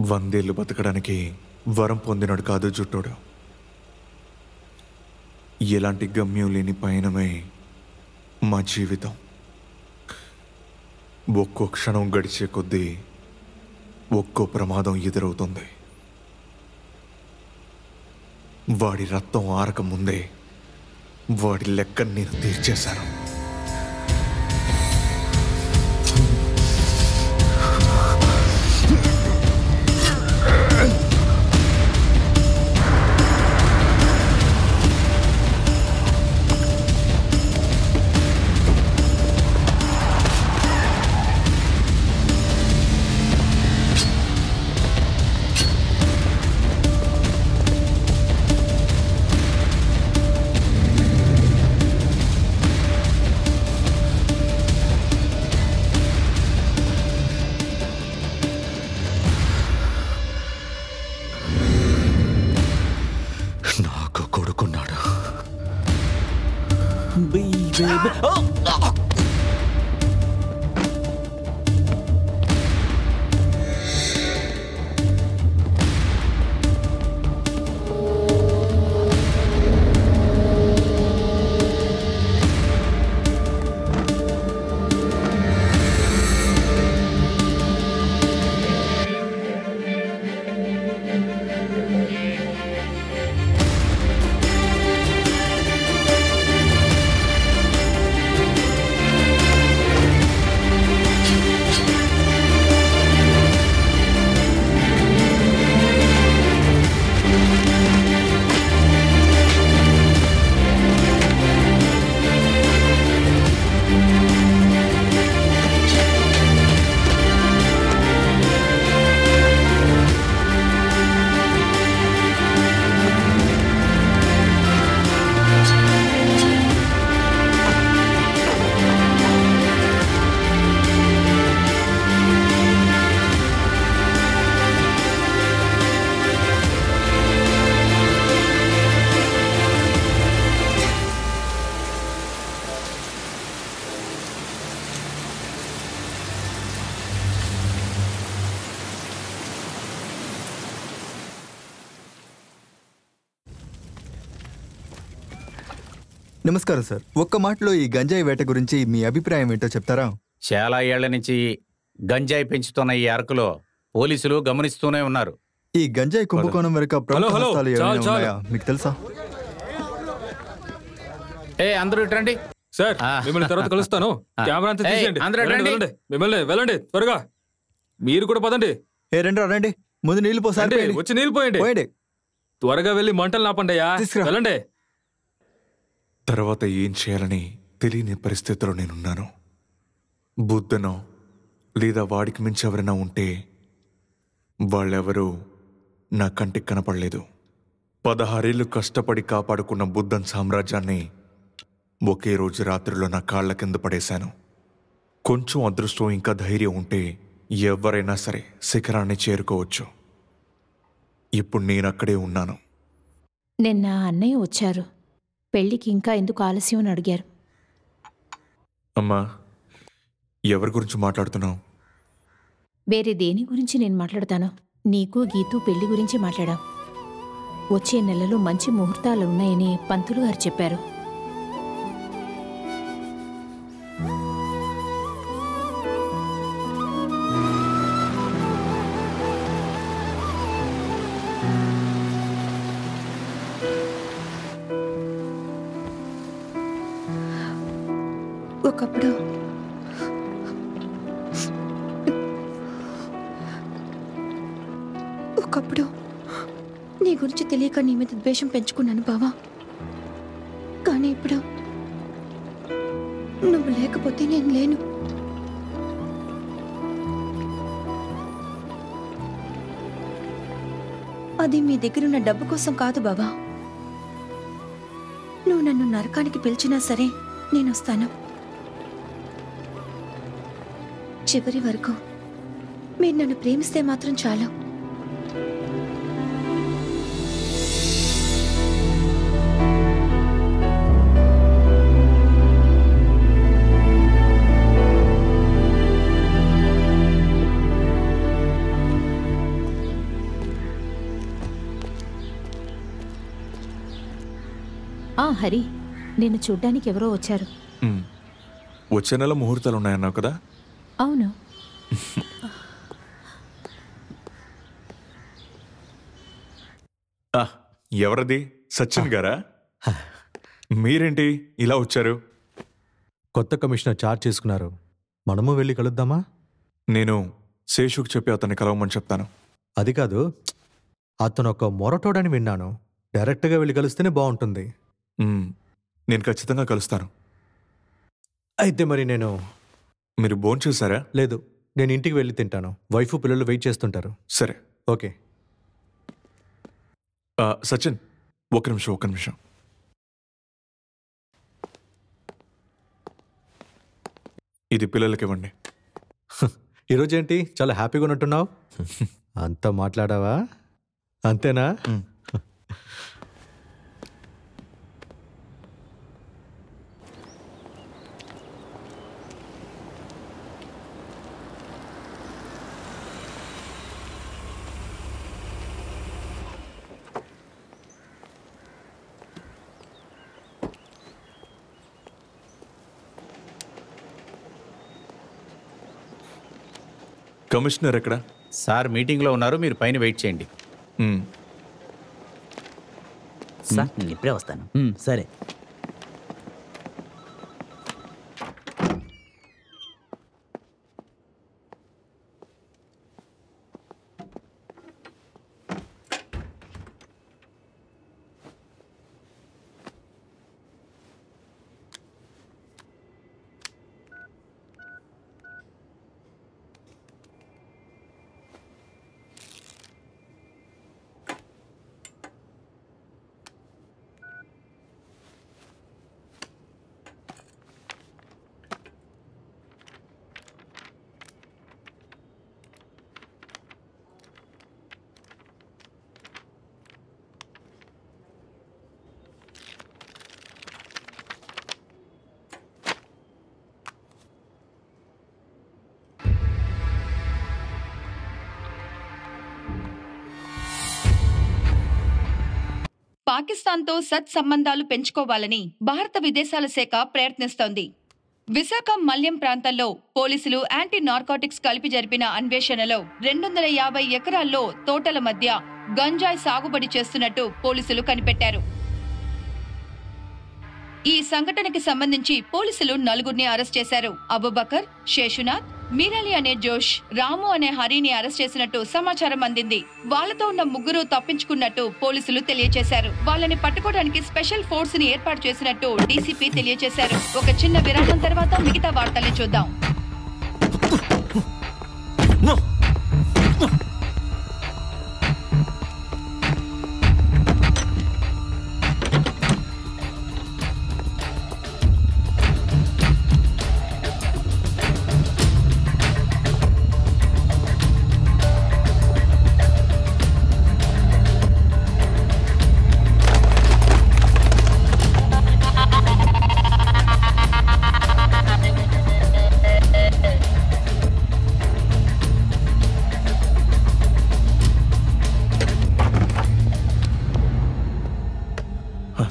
100 ఏళ్ళు బతకడానికి వరం పొందినాడు కాదు జుట్టోడు. ఎలాంటి గమ్యం లేని పయనమే మా జీవితం. ఒక్కో క్షణం గడిచే కొద్దీ ఒక్కో ప్రమాదం ఎదురవుతుంది. వాడి రక్తం ఆరక ముందే వాడి లెక్కను నేను తీర్చేశాను. నాకు కొడుకున్నాడు. నమస్కారం సార్. ఒక్క మాటలో ఈ గంజాయి వేట గురించి మీ అభిప్రాయం ఏంటో చెప్తారా? చాలా ఏళ్ల నుంచి గంజాయి పెంచుతున్న ఈ అరకులో పోలీసులు గమనిస్తూనే ఉన్నారు. ఈ గంజాయి కుంభకోణం వెనుక ప్రముఖ హస్తాలు ఏమైనా ఉన్నాయా మీకు తెలుసా? అందరూ ఇటండి సార్, మిమ్మల్ని తర్వాత కలుస్తాను. కెమెరా అంతా తీసేయండి. మిమ్మల్ని వెళ్ళండి త్వరగా. మీరు కూడా పదండి. రండి, ముందు నీళ్లు పోసారి. వచ్చి నీళ్ళు పోయండి. త్వరగా వెళ్ళి మంటలు నాపండియా. వెళ్ళండి. తర్వాత ఏం చేయాలని తెలియని పరిస్థితిలో నేనున్నాను. బుద్ధనో లేదా వాడికి మించి ఎవరైనా ఉంటే వాళ్ళెవరూ నా కంటికి కనపడలేదు. 16 ఏళ్ళు కష్టపడి కాపాడుకున్న బుద్ధన్ సామ్రాజ్యాన్ని ఒకే రోజు రాత్రిలో నా కాళ్ల కింద పడేశాను. కొంచెం అదృష్టం ఇంకా ధైర్యం ఉంటే ఎవరైనా సరే శిఖరాన్ని చేరుకోవచ్చు. ఇప్పుడు నేనక్కడే ఉన్నాను. నిన్న అన్నయ్య వచ్చారు. పెళ్లికి ఇంకా ఎందుకు ఆలస్యం అని అడిగారు. అమ్మా, ఎవరి గురించి మాట్లాడుతున్నావు? వేరే దేని గురించి నేను మాట్లాడతాను? నీకు గీతూ పెళ్లి గురించి మాట్లాడాం. వచ్చే నెలలో మంచి ముహూర్తాలు ఉన్నాయని పంతులు గారు చెప్పారు. ఒకప్పుడు నీ గురించి తెలియక నీ మీద ద్వేషం పెంచుకున్నాను బావా. కానీ ఇప్పుడు నువ్వు లేకపోతే నేను లేను. అది మీ దగ్గరున్న డబ్బు కోసం కాదు బావా. నువ్వు నన్ను నరకానికి పిలిచినా సరే నేను వస్తాను. చివరి వరకు మీరు నన్ను ప్రేమిస్తే మాత్రం చాలు. హరి, నిన్ను చూడ్డానికి ఎవరో వచ్చారు. వచ్చే నెల ముహూర్తాలు ఉన్నాయన్నావు కదా? అవును. ఎవరది? సచిన్ గారా? మీరేంటి ఇలా వచ్చారు? కొత్త కమిషనర్ చార్జ్ చేసుకున్నారు, మనము వెళ్ళి కలుద్దామా? నేను శేషుకు చెప్పి అతన్ని కలవమని చెప్తాను. అది కాదు, అతను ఒక మొరటోడని విన్నాను. డైరెక్ట్గా వెళ్ళి కలిస్తేనే బాగుంటుంది. నేను ఖచ్చితంగా కలుస్తాను. అయితే మరి నేను... మీరు భోంచేశారా? లేదు, నేను ఇంటికి వెళ్ళి తింటాను. వైఫ్ పిల్లలు వెయిట్ చేస్తుంటారు. సరే, ఓకే. సచిన్, ఒక నిమిషం. ఇది పిల్లలకి ఇవ్వండి. ఈరోజు ఏంటి చాలా హ్యాపీగా ఉన్నట్టున్నావు? అంత మాట్లాడావా? అంతేనా? కమిషనర్ ఎక్కడ? సార్ మీటింగ్లో ఉన్నారు, మీరు పైన వెయిట్ చేయండి. సార్ నేను ఇప్పుడే వస్తాను. సరే. పాకిస్తాన్తో సత్సంబంధాలు పెంచుకోవాలని భారత విదేశాల శాఖ ప్రయత్నిస్తోంది. విశాఖ మల్యం ప్రాంతంలో పోలీసులు యాంటీ నార్కోటిక్స్ కలిపి జరిపిన అన్వేషణలో 250 ఎకరాల్లో తోటల మధ్య గంజాయి సాగుబడి చేస్తున్నట్టు పోలీసులు కనిపెట్టారు. ఈ సంఘటనకి సంబంధించి పోలీసులు 4గురిని అరెస్ట్ చేశారు. అబుబకర్, శేషునాథ్, మీరాలి అనే జోష్, రాము అనే హరిని అరెస్ట్ చేసినట్టు సమాచారం అందింది. వాళ్లతో ఉన్న 3 తప్పించుకున్నట్టు పోలీసులు తెలియజేశారు. వాళ్ళని పట్టుకోవడానికి స్పెషల్ ఫోర్స్ ని ఏర్పాటు చేసినట్టు డీసీపీ తెలియజేశారు. ఒక చిన్న విరామం తర్వాత మిగతా వార్తల్ని చూద్దాం.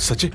సచిన్,